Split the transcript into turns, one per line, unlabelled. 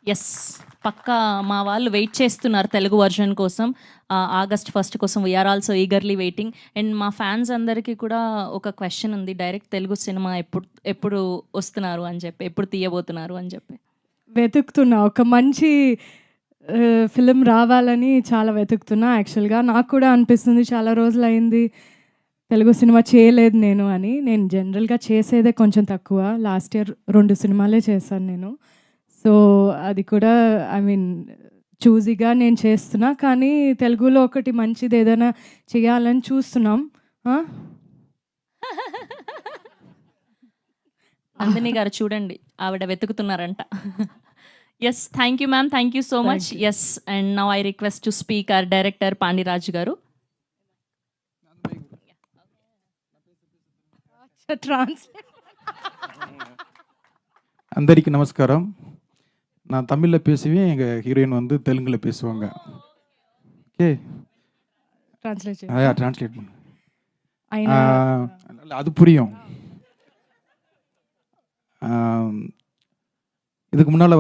Yes. పక్కా మా వాళ్ళు wait చేస్తున్నారు తెలుగు వర్షన్ కోసం. ఆగస్ట్ 1 కోసం we are also eagerly waiting. And మా ఫ్యాన్స్ అందరికీ కూడా ఒక క్వెషన్ ఉంది. డైరెక్ట్ తెలుగు సినిమా ఎప్పుడు వస్తున్నారు అని చెప్పి, ఎప్పుడు తీయబోతున్నారు అని చెప్పి.
వెతుకుతున్నా ఒక మంచి ఫిలిం రావాలని చాలా వెతుకుతున్నా. యాక్చువల్గా నాకు కూడా అనిపిస్తుంది చాలా రోజులైంది తెలుగు సినిమా చేయలేదు నేను అని. నేను జనరల్గా చేసేదే కొంచెం తక్కువ. లాస్ట్ ఇయర్ 2 సినిమాలే చేశాను నేను. సో అది కూడా ఐ మీన్ చూజీగా నేను చేస్తున్నా. కానీ తెలుగులో ఒకటి మంచిది ఏదైనా చేయాలని చూస్తున్నాం.
నందిని గారు చూడండి, ఆవిడ వెతుకుతున్నారంట. Yes, thank you ma'am, thank you so much. Yes, and now I request to speak our director Pandiraj garu.
అందరికీ நமஸ்காரம். நான் தமிழில் பேசுவேன், எங்கள் ஹீரோயின் வந்து தெலுங்கில் பேசுவாங்க. ஓகே, ட்ரான்ஸ்லேட் பண்ணு. அது புரியும். இதுக்கு முன்னால்